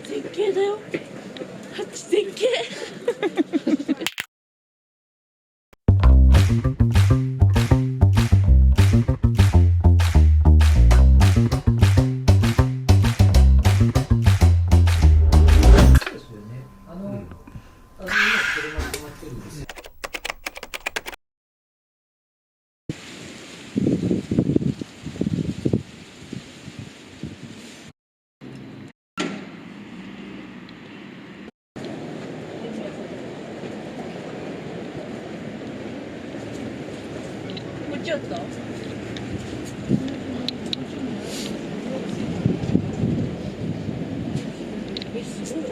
絶景だよ。絶景。ちょっとすごい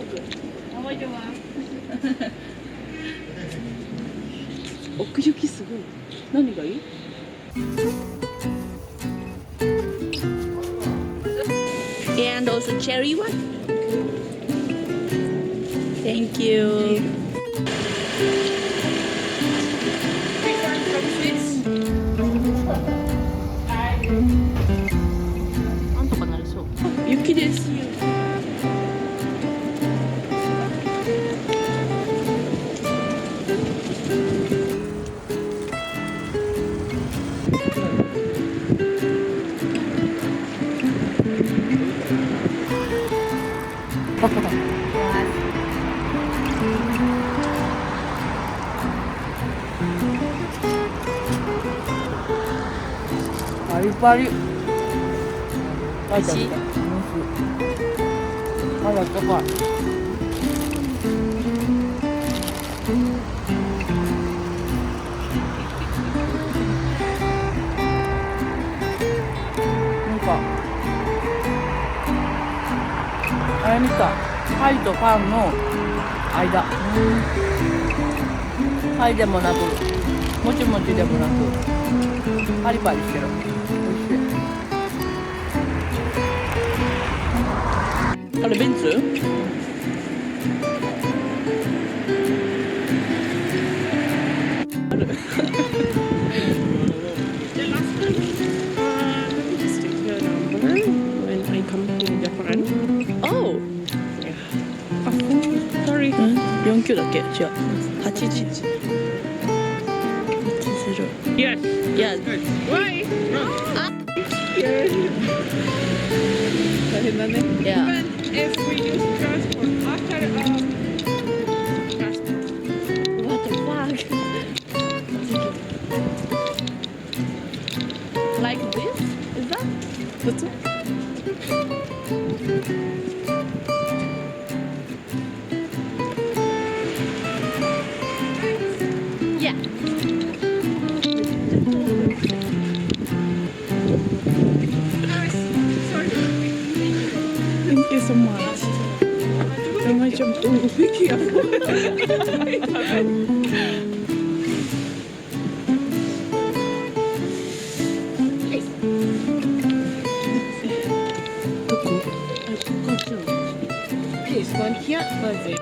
奥行きすごい。何がいい？And also cherry one. Thank you. なんとかなりそう。雪ですよ。パリパリ。美味しい。まだ高い。なんかあれみたい。パイとパンの間。パイでもなく、もちもちでもなく、パリパリしてる。あれベンツ？ある。Oh. 4級だっけ？違う。80。Yes. Yes. Why? 大変だね。Yeah. If we use transport after transport. What the fuck? Like this? Is that? 普通？Yeah. Thank you so much. Am I jumped? Oh, thank you. どこ？あ、こっちの。Please, one here, one there.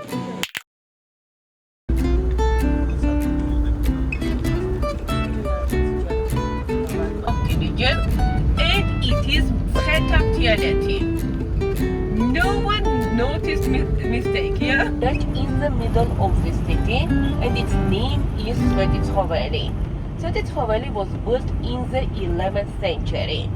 And it is spectacularity. No one noticed mistake here. Right in the middle of the city, and its name is Svetitskaya Valley. Svetitskaya Valley was built in the 11th century.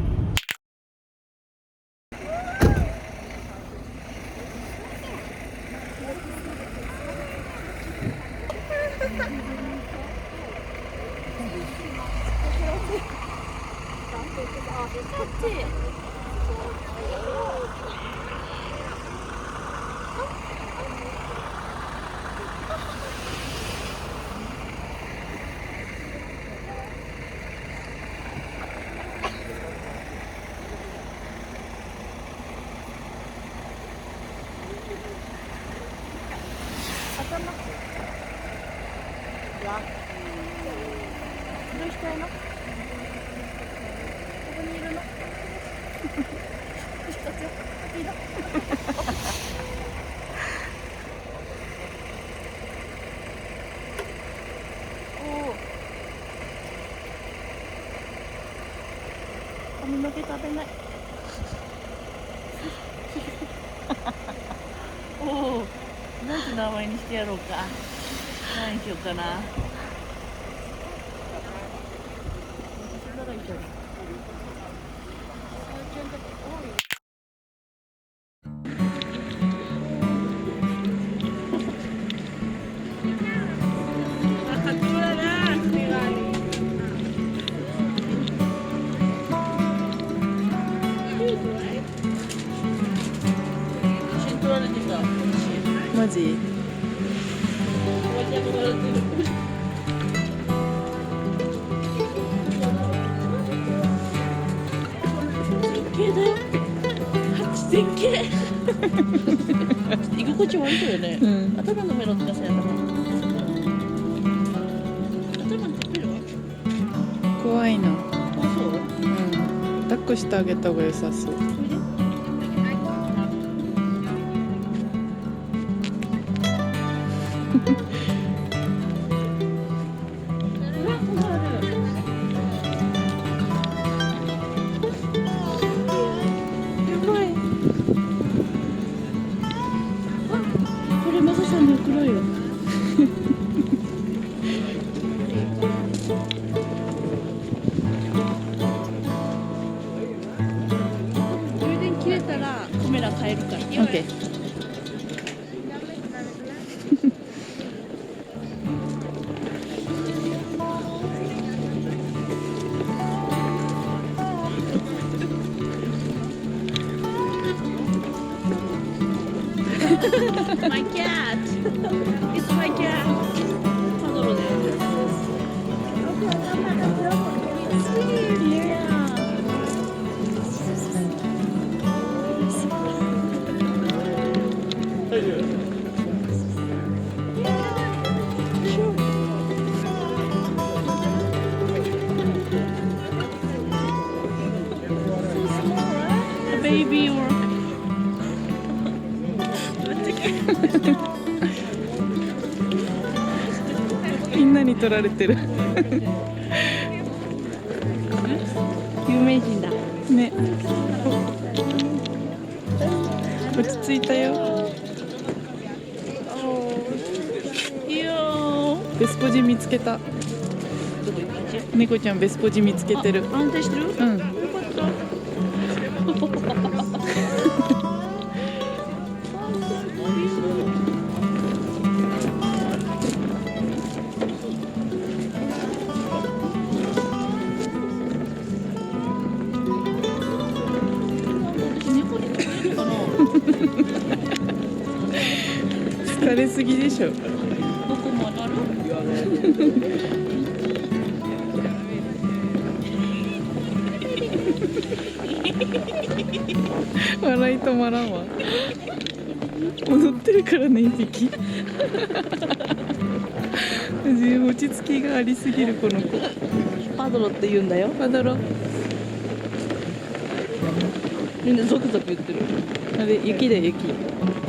髪の毛食べない。名前にしてやろうか。何にしようかな。マジ？絶景居心地悪いよね、うん、頭の上のってさやったから頭につけるわ怖いな。あ、そう？うん、抱っこしてあげた方が良さそう。カメラ変えるから。OK。My cat. It's my cat. パドロです。Baby work. みんなに撮られてる。有名人だ。ね。落ち着いたよ。いいよ。ベスポジ見つけた。猫ちゃんベスポジ見つけてる。安定してる？うん。よかった。疲れすぎでしょ。どこも上がる？笑い止まらんわ。踊ってるからね、一匹。落ち着きがありすぎるこの子。パドロって言うんだよ。パドロ。みんなゾクゾク言ってる。あれ雪だよ、雪。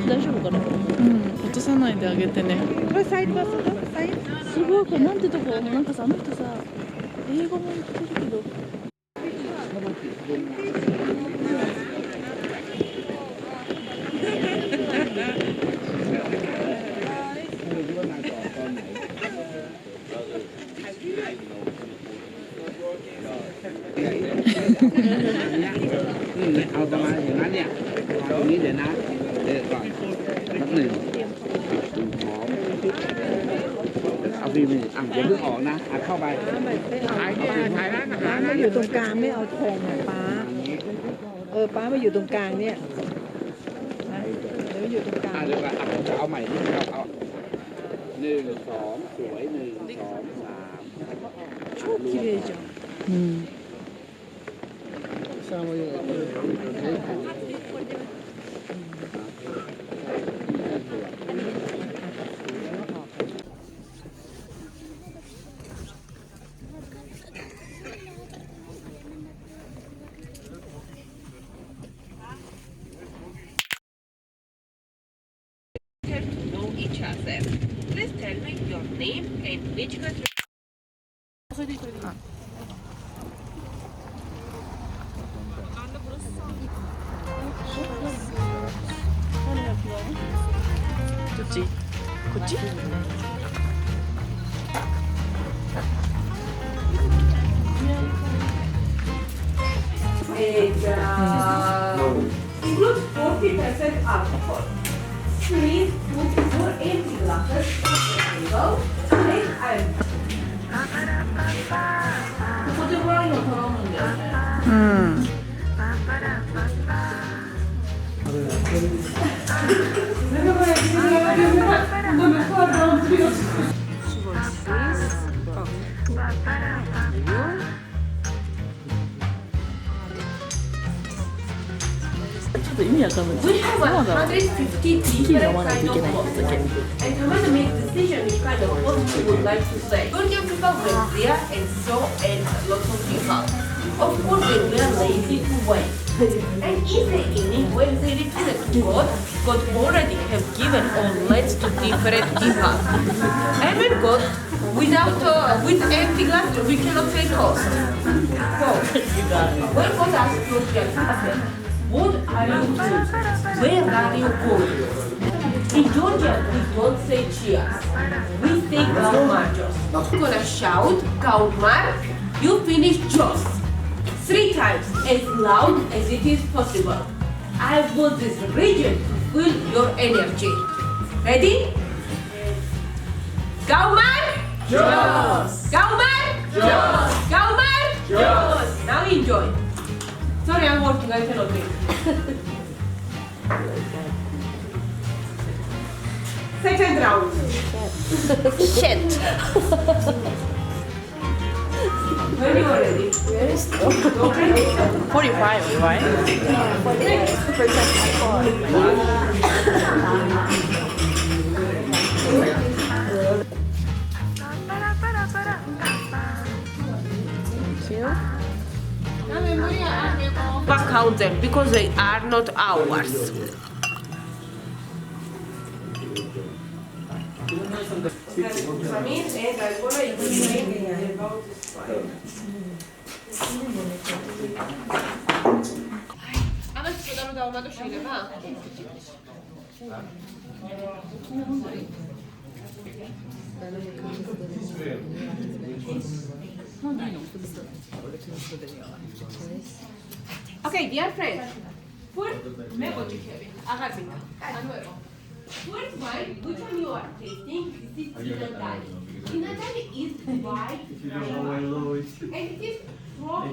大丈夫かな？うん、落とさないであげてね。すごい、これなんてとこ、なんかさ、あの人さ、英語も言ってるけど。เอาประมาณอย่างนั้นเนี่ยตรงนี้เดี๋ยวนะก่อนนับหนึ่งหอมเอาฟิล์มอย่าเพิ่งออกนะเข้าไปถ่ายร้านอาหารนะอยู่ตรงกลางไม่เอาธงอ่ะป้าป้ามาอยู่ตรงกลางเนี่ยเดี๋ยวอยู่ตรงกลางเดี๋ยวผมจะเอาใหม่ที่เราเอา1 2สวย1 2 3超綺麗じゃん。うん。Have to know each other. Please tell me your name and which country. どっち？こっちIt includes 40% alcohol. Please put your empty glasses on the table. And I'm ここでワインを頼むんだよね。うん。ちょっと意味わかんない。 We have 150 different kinds of vodka. And you must make decision which kind of vodka you would like to say. Georgian people were there and so and lots of people. Of course they were lazy to wait. And in the evening when they returned to God already have given all lights to different people. And when God, with empty glass, we cannot say toast. So, when God asked Georgian people, what are you doing? Where are you going? In Georgia, we don't say cheers. We say Gaumar. I'm gonna shout, Gaumar, you finish Jos. 3 times, as loud as it is possible. I want this region to fill your energy. Ready? Gaumar! Jos! Gaumar! Jos! Gaumar! Jos! Now enjoy. Sorry, I'm working, I cannot drink. Second round. Shit. When you are ready. Yes. Okay. 45, right? But count them because they are not ours. Okay, dear friends. First, first wine, which one you are tasting? This is Sinatali. Sinatali is white wine. And it is from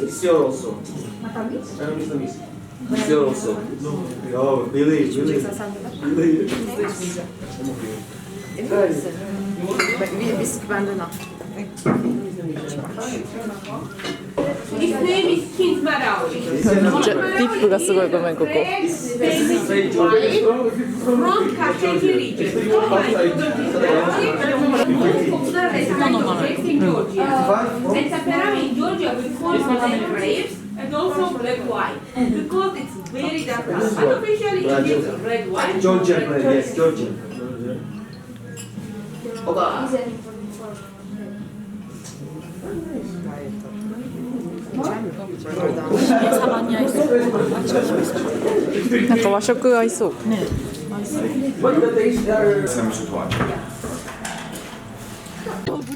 Zio rosso. Hanno visto misto. Zio rosso. No, Billy. His name is Kint Marawi. リップがすごいごめんここ From Kachechi region. In Georgia. And Saperami in Georgia we call them grapes and also red wine because it's very dark. Unofficially it is red wine. Georgia, yes, Georgia. Oba. サバに合いそうなんか和食合いそうね ブル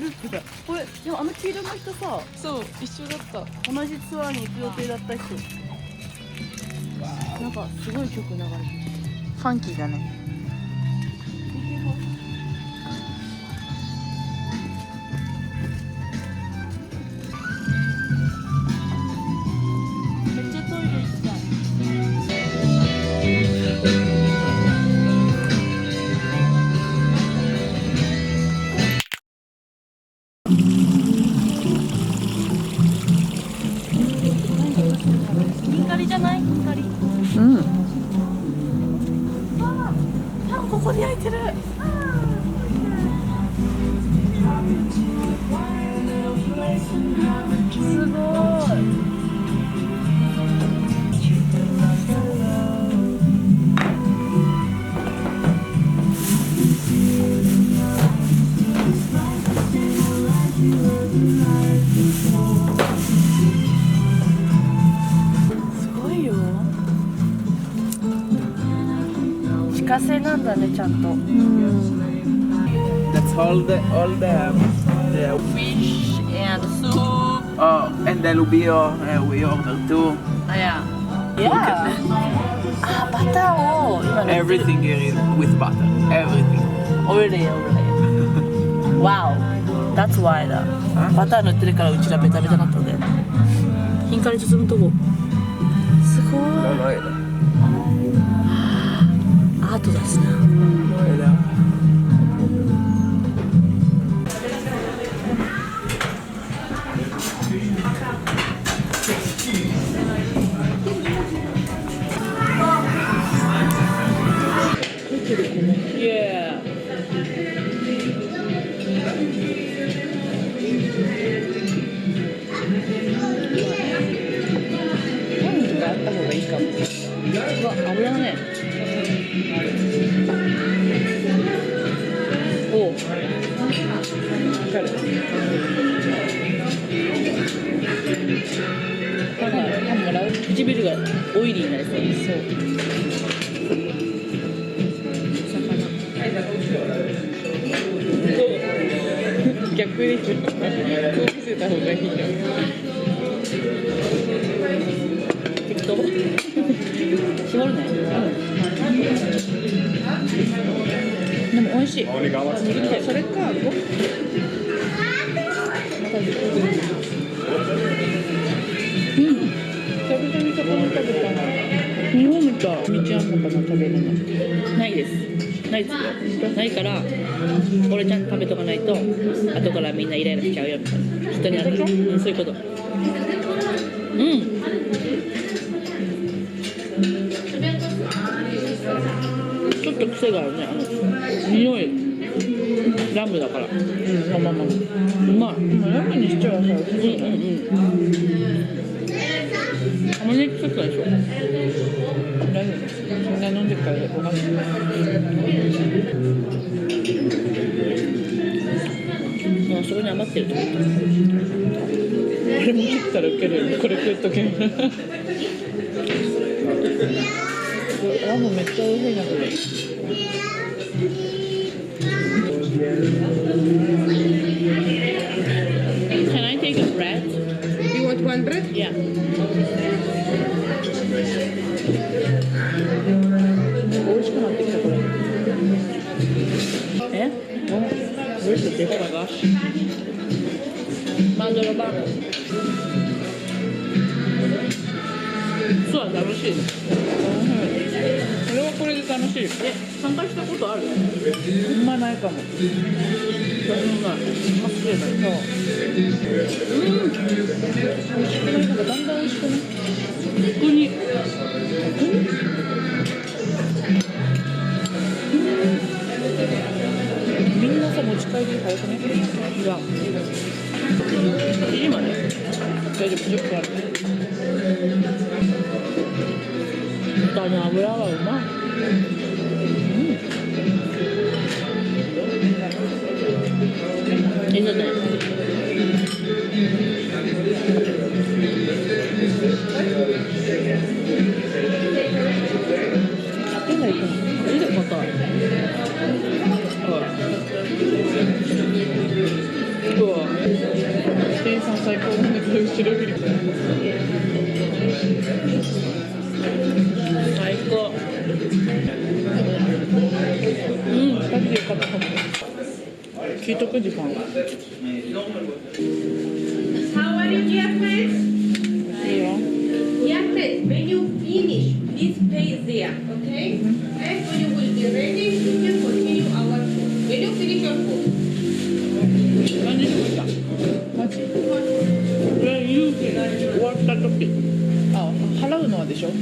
ープだこれでも黄色の人さそう一緒だった同じツアーに行く予定だった人なんかすごい曲流れてるファンキーだねめっちゃトイレ行きたい光じゃない光うんこで焼いてる。すごい。自家製なんだね、ちゃんと。That's all the Fish and soup. and the lubio we order too. Yeah. Yeah. あ、バターを今ね。 Everything here is with butter. Everything. Really. Wow. That's why だ。バター塗ってるからうちらベタベタなったんだよね。ヒンカリ包むとこ。すごい。アートですね。Yeah. パンとかあった方がいいかも。うわ、油だね。おう。わかる。パンがラウ唇がオイリーになりそうです。そう。逆にこう見せた方がいいよ。適当絞るね。でも美味しい。それか久々にそこに食べたな。日本みたい。道あんのかな、食べるの。ないです。ないですよ。ないから、俺ちゃんと食べとかないと、後からみんなイライラしちゃうよみたいな。人にある。そういうこと。ちょっと癖があるね。匂い。ラムだから。うまい。ラムにしちゃうさ、美味しいね。玉ねぎ臭くないでしょ。大丈夫。そんな飲んでるからおかしい。あ、そこに余ってると思った。これも切ったらウケるよね。これ食っとける。ラムめっちゃ美味しいなこれ。Can I take a bread? You want one bread? Yeah. 美味しくなってきたこれ。え？Where's the dish? Oh my gosh. Mandorobano. そうだ、楽しい。これはこれで楽しい。参加したことある？あんまないかも。私もない。あ、すげえな。そう。美味しくない？なんかだんだん美味しくない？逆に。みんなさ、持ち帰り早くね？いや。今ね。大丈夫、10分ある。豚の油がうまい。いいよね。手がいくの。いいで硬い。うわ。店員さん最高なんだけど後ろ振り。最高。2人でよかったかも。聞いとく時間。How are you, Jeffrey? いいよ。Jeffrey, when you finish, please pay there, okay? And when you will be ready, you can continue our food. When you finish your food. 何時に来た？マジ？これ言うけど終わった時。あ、払うのはでしょ？こ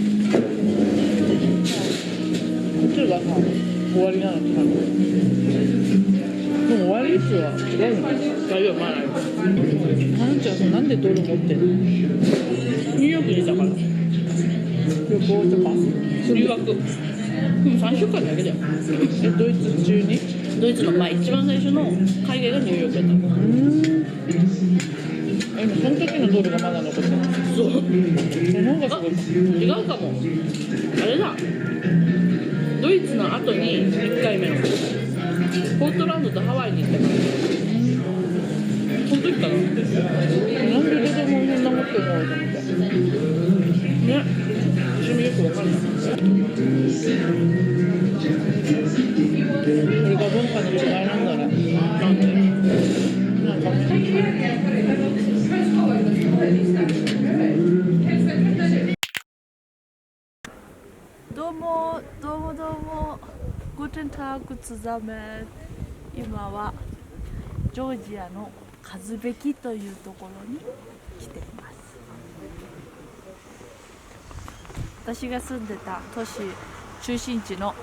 っちがさ。終わりなのかな。でも終わり率は違うのかな。大丈夫、まだ。はんちゃんさ、なんでドル持ってんの？ニューヨークにいたから。旅行とか留学。でも3週間だけだよ。ドイツ中にドイツの一番最初の海外がニューヨークだったの。今その時のドルがまだ残ってる。そうなんかすごい違うかも。あれだ、ドイツの後に1回目のポートランドとハワイに行ったから、その時かな。なんでレドモンそんな持ってるのと思ってね、私もよくわかんない。これが文化の違いなんだね。なんでなんかどうもグテンターグツザメン。今はジョージアのカズベキというところに来ています。私が住んでた都市中心地の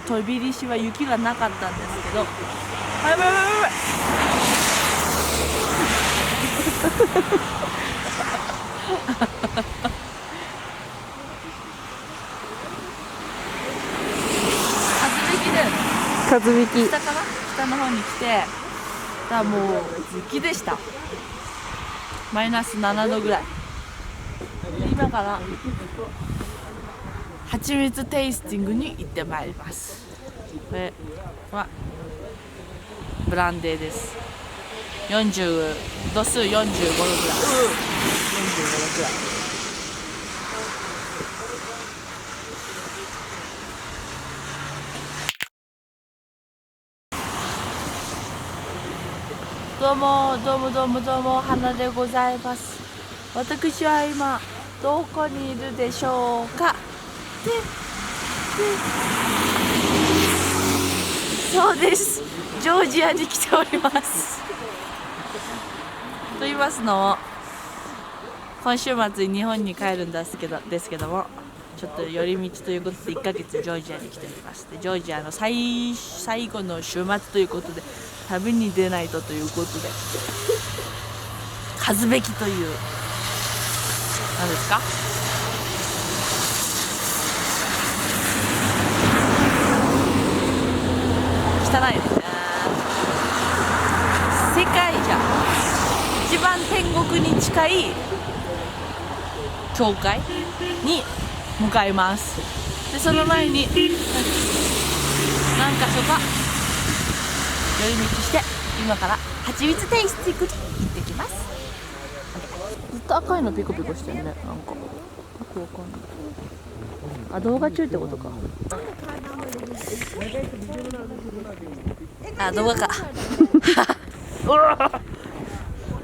トビリシは雪がなかったんですけど、数引き。下かな、下の方に来てだ、もう雪でした。マイナス7度ぐらい。今から蜂蜜テイスティングに行ってまいります。これはブランデーです。40度数45度ぐらい、45度ぐらい。どうも、花でございます。私は今どこにいるでしょうか。そうです、ジョージアに来ております。と言いますのも、今週末に日本に帰るんですけども、ちょっと寄り道ということで1ヶ月ジョージアに来ております。でジョージアの最後の週末ということで旅に出ないとということで、数べきという何ですか、汚いですね。世界じゃ一番天国に近い教会に向かいます。でその前に何か所か寄り道して、今から蜂蜜テイスティングに行ってきます。ずっと赤いのピコピコしてるね。なんかよくわかんない。あ、動画中ってことか。あ、動画か。うわ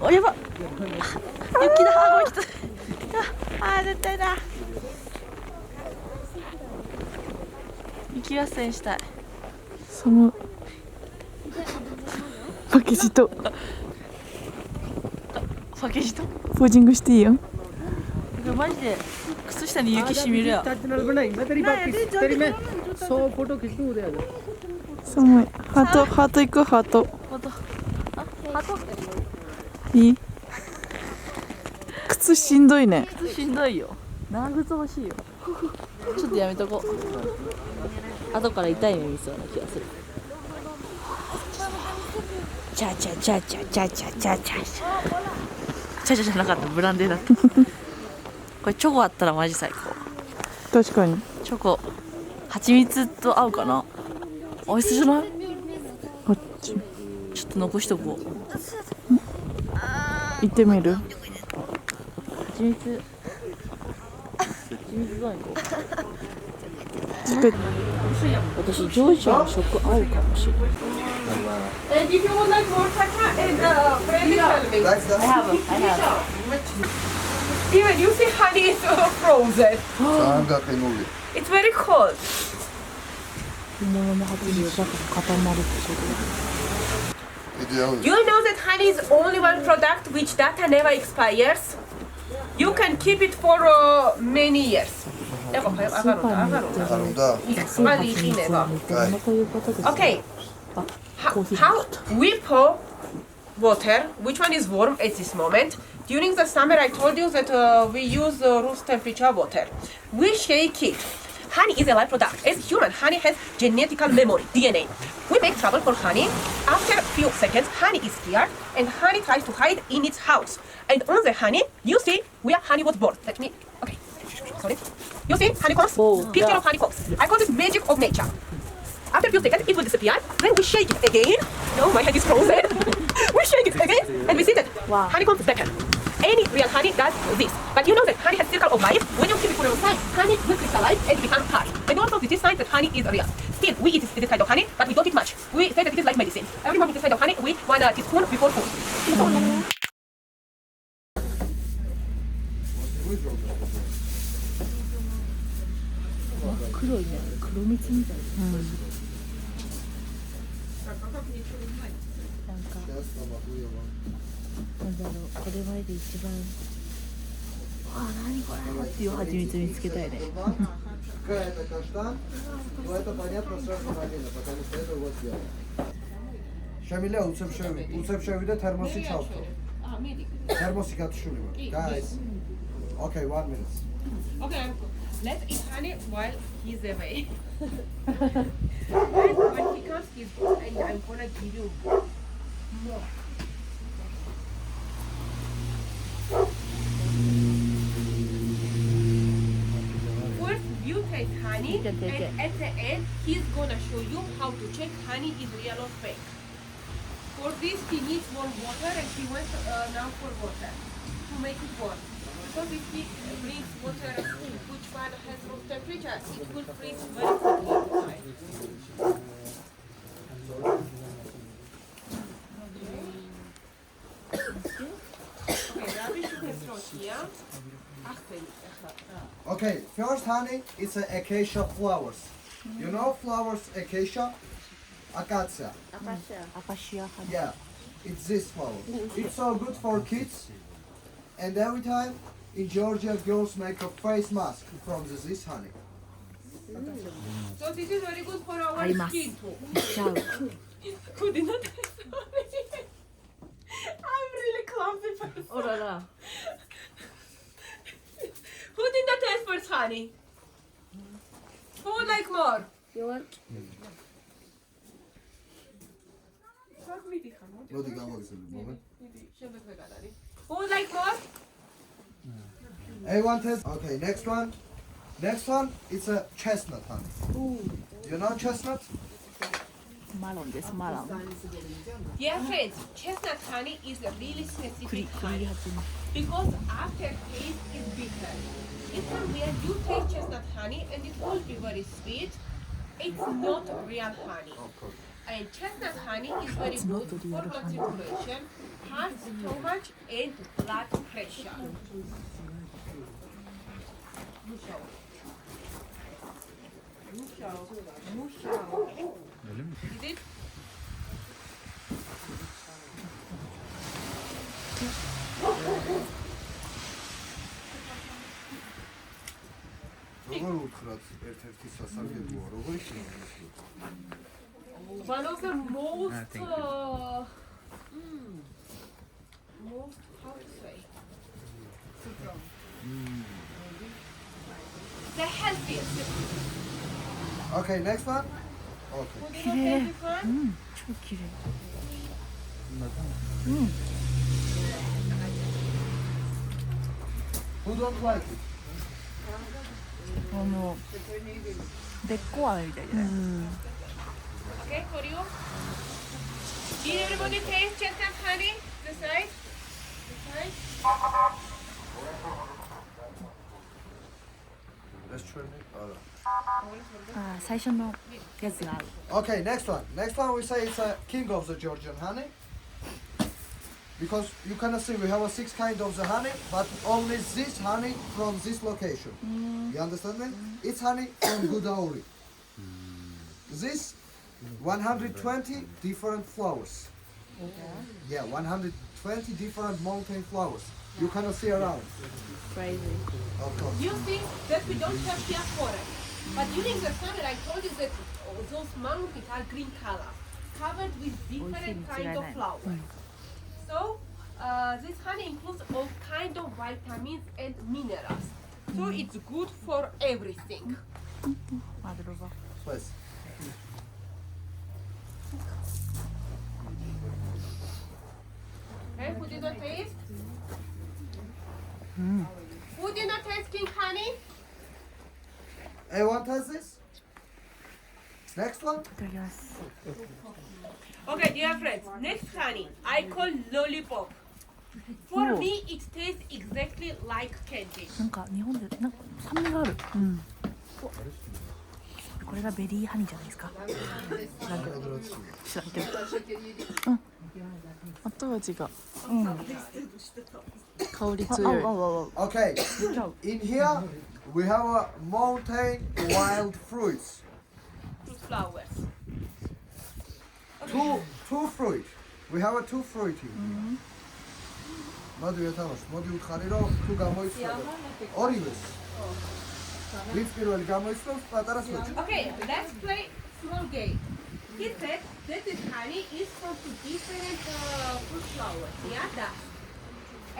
お、やばっ、雪だ。あ、ごめん、ちょっとあ、絶対だ。雪合戦したい。寒パケジとパケジとポージングしていいよ。マジで靴下に雪しみるよ。寒い。ハート行く。ハートいい。靴しんどいね。靴しんどいよ。長靴欲しいよ。ちょっとやめとこう。後から痛い目見そうな気がする。チャチャチャチャチャチャチャチャチャチャチャじゃなかった、ブランデーだった。これチョコあったらマジ最高。確かにチョコ蜂蜜と合うかな。美味しそうじゃない？ちょっと残しとこう。行ってみる？蜂蜜どう行こう。私ジョージアの食合うかもしれない。And if you would like more taka and bread shelving. I have. Even you see honey is frozen. It's very cold. 本物の蜂蜜だから固まるってこと。You know that honey is only one product which data never expires. You can keep it for many years. Ecco, Aronda. Ali Cineva. Dai. Okay. How we pour water, which one is warm at this moment? During the summer, I told you that we use room temperature water. We shake it. Honey is a live product. As human, honey has genetical memory, DNA. We make trouble for honey. After a few seconds, honey is scared, and honey tries to hide in its house. And on the honey, you see where honey was born. Let me, okay, sorry. You see honeycombs? Picture of honeycombs. I call this magic of nature. After a few seconds, it will disappear. Then we shake it again. No, my head is frozen. We shake it again, and we see that honeycombs beckon. Any real honey does this. But you know that honey has circle of life. When you keep it for a long time, honey will crystallize and become hard. And also this is sign that honey is real. Still, we eat this kind of honey, but we don't eat much. We say that it is like medicine. Every morning this kind of honey, we 1 teaspoon before food. Какая это каштан, то это понятно сразу малина, потому что это вот я. Шамиля, уцепшевida термоси чавто. Термоси гатшулива. Guys. Okay, 1 minute. Okay, let's eat honey while he's away. When he comes, he's good, and I'm gonna give you more. First, you taste honey, and at the end, he's gonna show you how to check honey is real or fake. For this, he needs warm water, and he went now for water to make it warm. Because if he brings water which one has room temperature, it will freeze very quickly inside. Okay, rubbish you can throw here. Okay, first honey, it's acacia flowers. You know flowers, acacia? Acacia. Yeah, it's this flower. It's so good for kids. And every time in Georgia, girls make a face mask from this honey. So this is very good for our skin too. Good enough. I'm really clumsy person. Who did not taste first honey? Who would like more? You want? לא דיגרנו על זה במובן. Who would like more? Everyone taste? Okay, next one. Next one, it's a chestnut honey. You know chestnut? マロンです、マロン。 Dear friends, chestnut honey is a really specific honey because aftertaste is bitter. If somewhere you taste chestnut honey and it will be very sweet, it's not real honey. And chestnut honey is very good for blood circulation, heart, stomach, and blood pressure. Is it? როგორ უთხრათ ერთ-ერთი სასარგებლოა, როგორ იქნება ეს? One of the most, most, how to say? The healthiest. Okay, next one. Okay. Who did not taste this one? 超綺麗。 Who don't like it? べっこ飴みたいじゃない。 Okay, for you. Did everybody taste chestnut honey? The side? The side? Let's try it. あー、最初のやつがある。 Okay, next one. Next one we say it's a king of the Georgian honey. Because you cannot see we have a 6 kind of the honey, but only this honey from this location. You understand me? It's honey from Gudauri. This 120 different flowers. Yeah, 120 different mountain flowers. You cannot see around. Crazy. Of course. You think that we don't have here forest. But during the summer, I told you that those mountains are green color, covered with different kind of flowers. So this honey includes all kind of vitamins and minerals. So it's good for everything. Please. Okay, who did not taste? Who did not taste king honey? Anyone has this? Next one? Okay, dear friends, next honey I call lollipop. For me, it tastes exactly like candy. なんか日本でなんか酸味がある。これがベリーハニーじゃないですか。なんか知らんけど。後味が。香り強い。 Okay. In here we have a mountain wild fruits. Fruit flowers. Two fruit. We have a two fruit here. მოდი ვეთანხმოთ, მოდი ვხარი რომ თუ გამოიცნო ორივეს. ვინც პირველი გამოიცნობს პატარას ვეჭვ. Okay, let's play small game. He said that this honey is from two different fruit flowers. Yeah, that.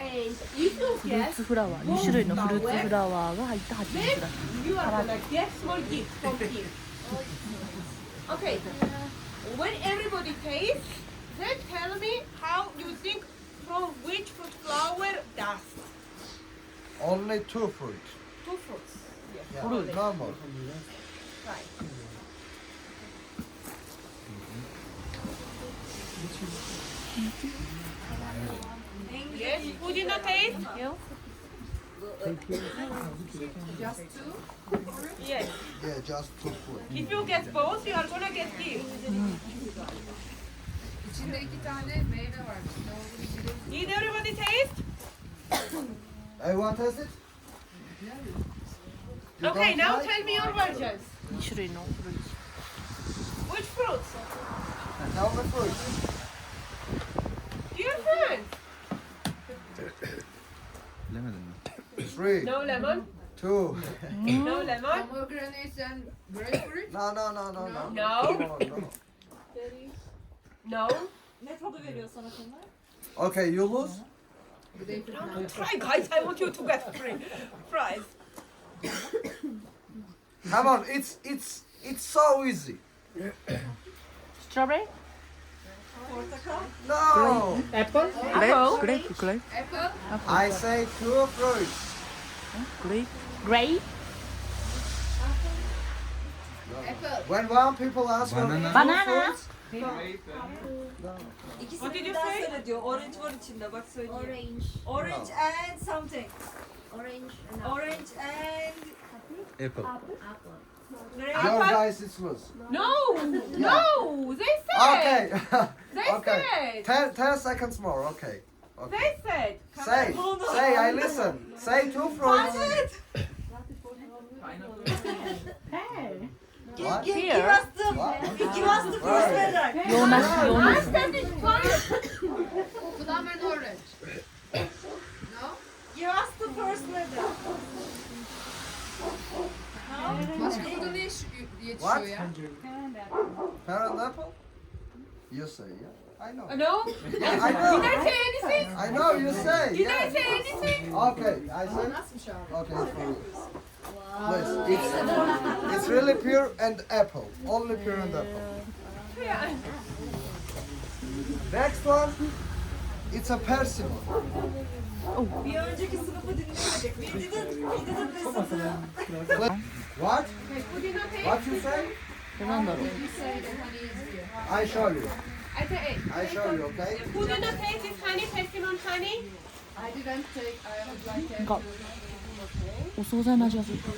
And if you フルー guess, ツフラワー、2種類のフルーツフラワーが入った蜂蜜 then だ。 you are gonna get small gift from him. Okay. When everybody tastes, then tell me how you think from which fruit flower does. Only two fruit. Two fruits. Yes. Yeah, no more. Right. Yes, who did not taste? Just two? Yes. Yeah, just two fruit. If you get both, you are gonna get gift. İçinde 2 tane meyve varmış. Ne olduğunu biliyorum. Did everybody taste? Anyone has it? You Okay, don't now like? tell me your versions. 2種類のフルーツ。 Which fruits? Tell me fruit. Dear friends. Three, No lemon. two. No lemon. Pomegranate and grapefruit. No. No. No. No. Okay, you lose. Try, guys. I want you to get free prize. Come on, it's so easy. ストロベリー？ No. グレープ？グレープ？グレープ？ Apple. I say two fruits. グレープ？グレープ？ Apple. When one people ask for two Banana. fruits, What did you say? Söylüyor. Orange var içinde bak söyleyeyim. Orange. Orange and something. Orange and Orange and Apple. apple. your guys it's loose. No. No. They said. Okay. They Okay. said. 10 seconds more. Okay. Okay. They said. Say, I listen. Say two fruits. What? give us the first letter. Yonas. Plum and orange. No? Give us the first letter. Başka burada ne yetişiyor What? ya? Parent apple? You say, yeah. I know. No. I know. Did I say anything? I know you say. Did I Yeah. say anything? Okay, I say. Nasılmış abi? Okay, for you. Please. It's really pure and apple. Only pure and apple. Yeah. Next one. It's a persimmon. Bir önceki sınıfı dinlemedik. We didn't listen. What? Okay, who did not taste? What you say? なんだろう。 You say the honey is here. I show you. I say eight. I show you, okay? Who did not taste this honey? Persimmon honey? I didn't take, I would like to. なんかお惣菜の味がする。なんか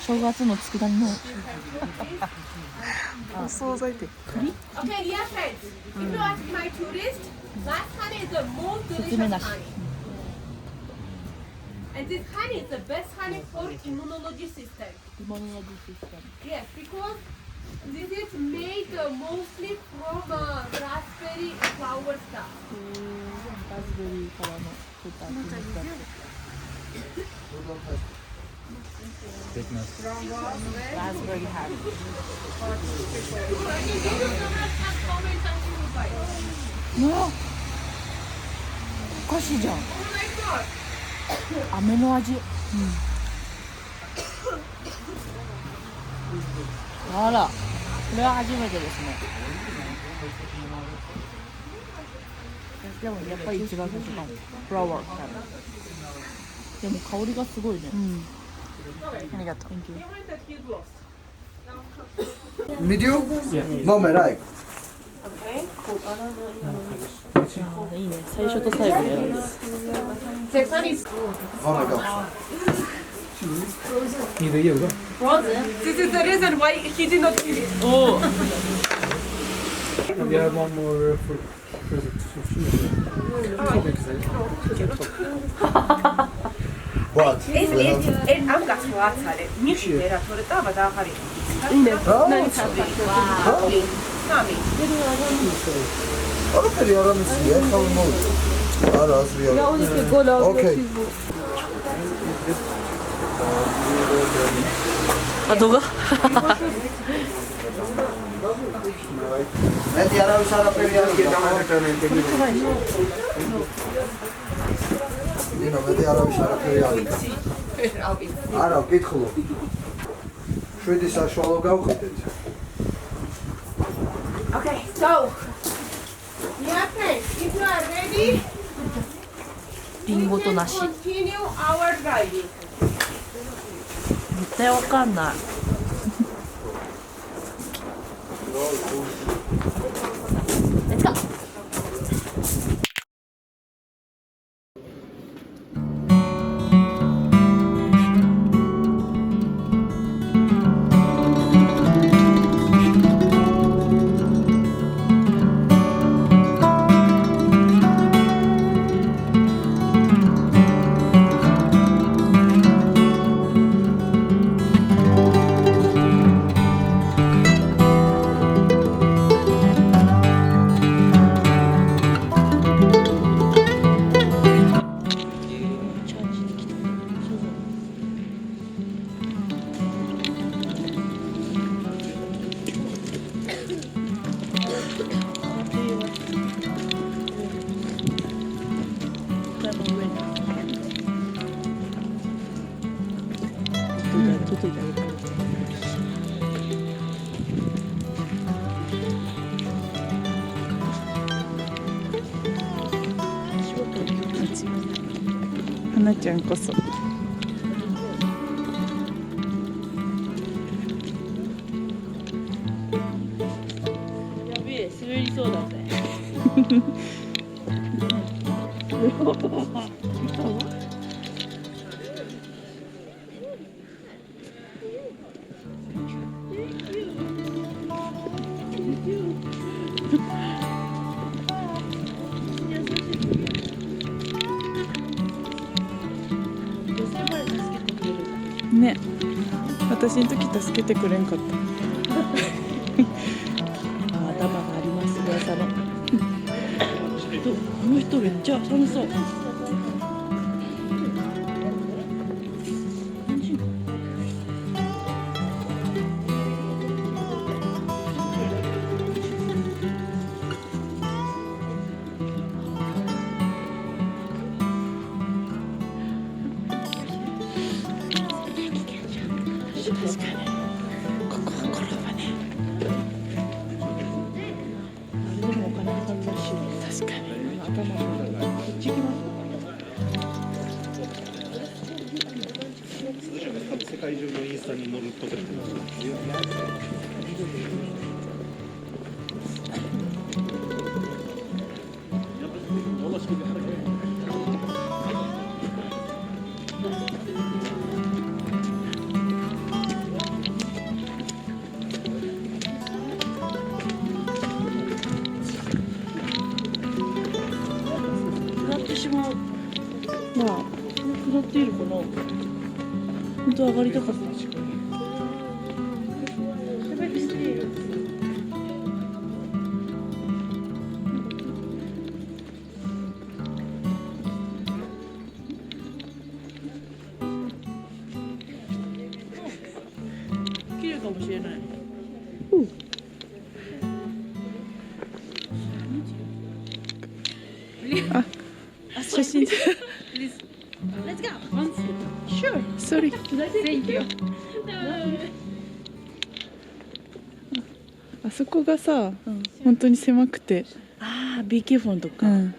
正月の佃煮のお惣菜って栗？ Okay, dear friends. If you ask my tourist, that honey is the most delicious honey. And this honey is the best honey for immunology system.今の味システム。 Yes, because This is made mostly from raspberry flower stuff. ラズベリーからのちょっと味になって。ラズベリーハーブ。お菓子じゃん。飴の味。あら、これは初めてですね。でもやっぱり一番最初かも。フラワー。でも香りがすごいね。ありがとう。Medium? No, Merai. いいね。最初と最後にやるんです。Oh my god. This is the reason why he did not eat it. Oh. We have one more for What? I'm got water. Mishi era torta, but I have it. Ara peri aramızı ya, kalın olur. Ara az bir ara. Okay. 아 너가? Vedi ara usare per Nino, vedi ara usare per Ara, გითხულობ. შვიდი საშუალო გავხდეთ. Okay, so yeah, friends, if you are ready, リンゴと梨。 continue our driving. 絶対わかんない。Let's go. 花ちゃんこそ。やべえ、滑りそうだぜ。ね、私の時助けてくれんかった。頭があります噂の。あの人めっちゃ寒そう。確かにここは転ばねあれでもお金かかるらしい。確かに頭がこっち行きます。世界中のインスタに載るとか下ってしまう。まあ下っているかな。本当上がりたかった。かもしれない。写真 Let's go. Sure. Sorry. Thank you. あそこがさ、本当に狭くて、ああ、be careful とか。うん、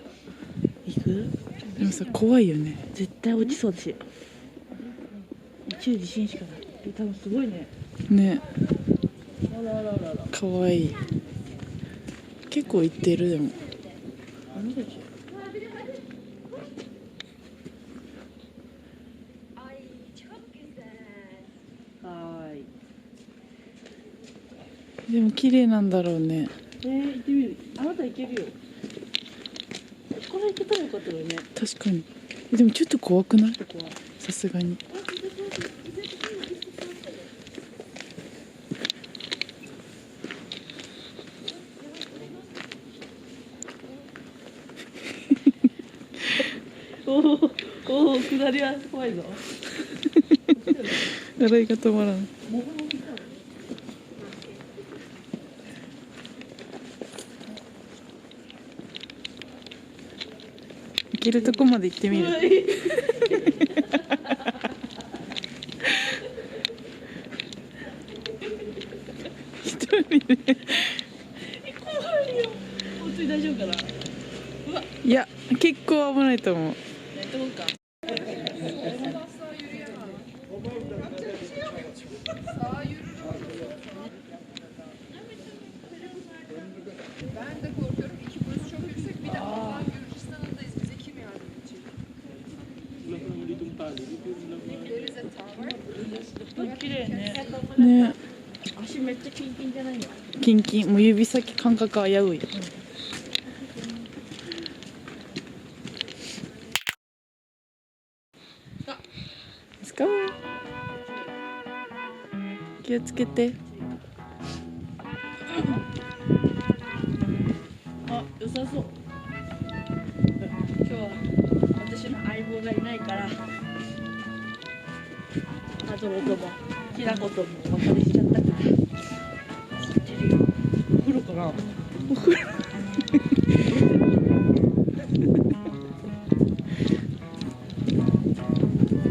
行く？でもさ怖いよね。絶対落ちそうだし。宇宙自信しかない。多分すごいね。ね、あらあらあらあら。かわいい。結構行ってるでも。あのたち。はーい。でも綺麗なんだろうね。行ってみる。あなた行けるよ。これ行けたらよかったのにね。確かに。でもちょっと怖くない？ここは。さすがに。おお、下りは怖いぞ。笑いが止まらん。行けるとこまで行ってみる。一人で。怖いよ。本当に大丈夫かな。いや、結構危ないと思う。やってこうか。Ben de korkuyorum. İki burası çok yüksek. Bir de Alman Gürcistan'ındayız. Bize kim yardım edecek? There is a tower. 綺麗ね。ね、足めっちゃキンキンじゃないの。キンキン、もう指先感覚危うい。使う。気をつけて。あ、良さそう。今日は私の相棒がいないからアドロともきなこともお別れしちゃったから知ってるよ。お風呂かな。お風呂。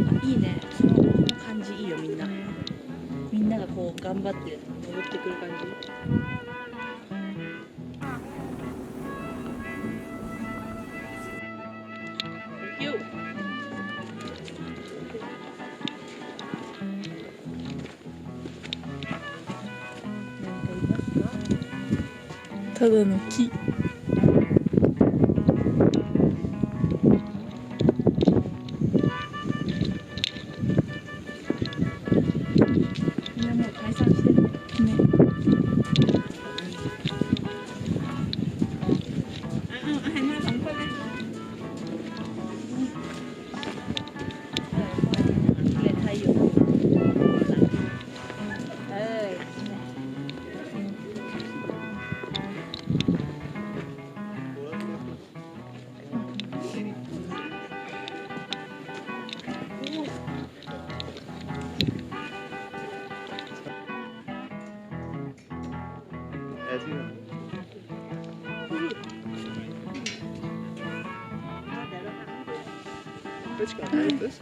あ、いいね。その感じいいよ。みんながこう頑張って登ってくる感じ。よっ。ただの木。みんなもう解散してる。ね。太陽。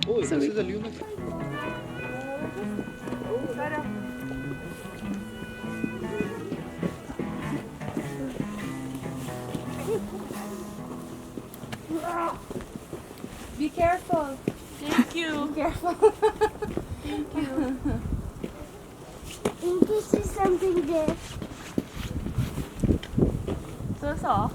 Oh, this is a lumen. Be careful. Thank you. Be careful. Thank you. In case there's something there. そうそう。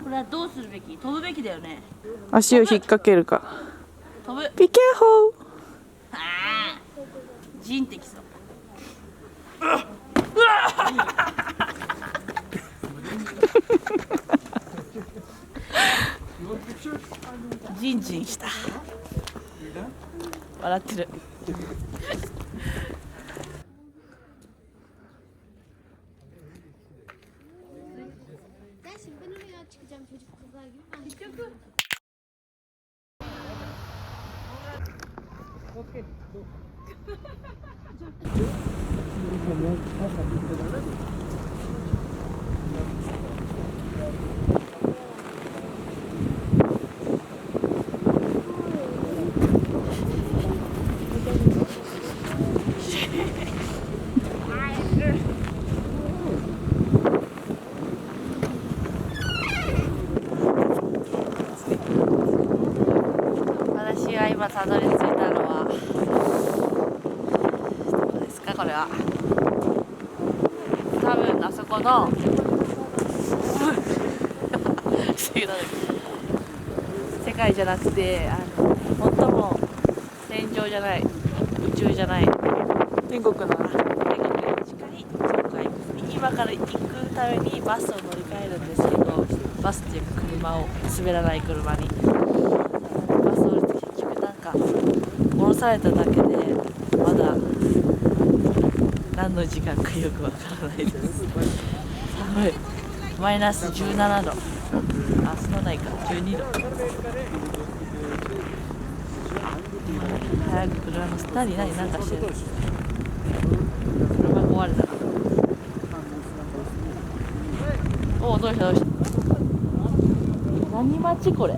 これはどうするべき？飛ぶべきだよね。足を引っ掛けるか。飛ぶ。 Be careful! ああ。ジンってきそう。ジンジンした。笑ってる。Ben oraya çıkacağım çocuk kızlar gibi. Ben 私が今たどり着いたのはどこですかこれは。多分あそこの世界じゃなくて最も天上じゃない宇宙じゃない天国の近い今から行くためにバスを乗り換えるんですけど、バスっていうか車を滑らない車にバスを降りて結局なんか降ろされただけでまだ何の時間かよくわからないです。寒い。マイナス17度。あ、そんなないか。12度。早く車の何なんかしてる。車壊れたな。お、どうした何待ちこれ。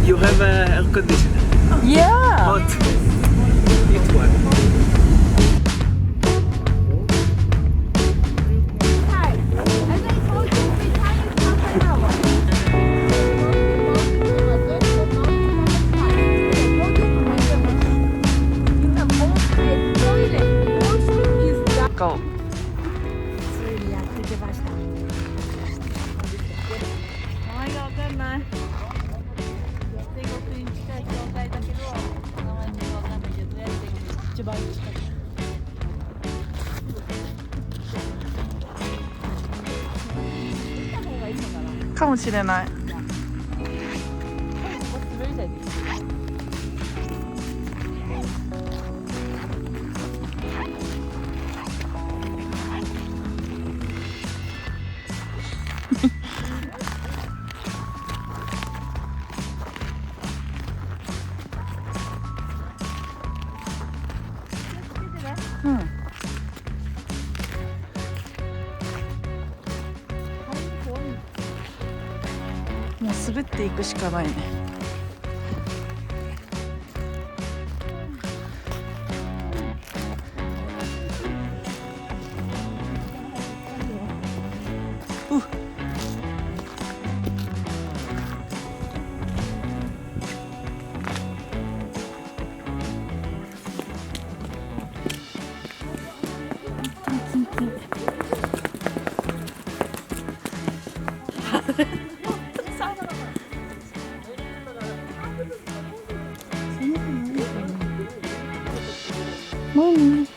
You have air conditioner. Yeah. Hot. This one. Go. 名前がわかんない。天国に近い教会だけど名前がわかんないけど、とりあえず天国に一番近い。かもしれない。滑り台でいい。うん。もう滑っていくしかないね。何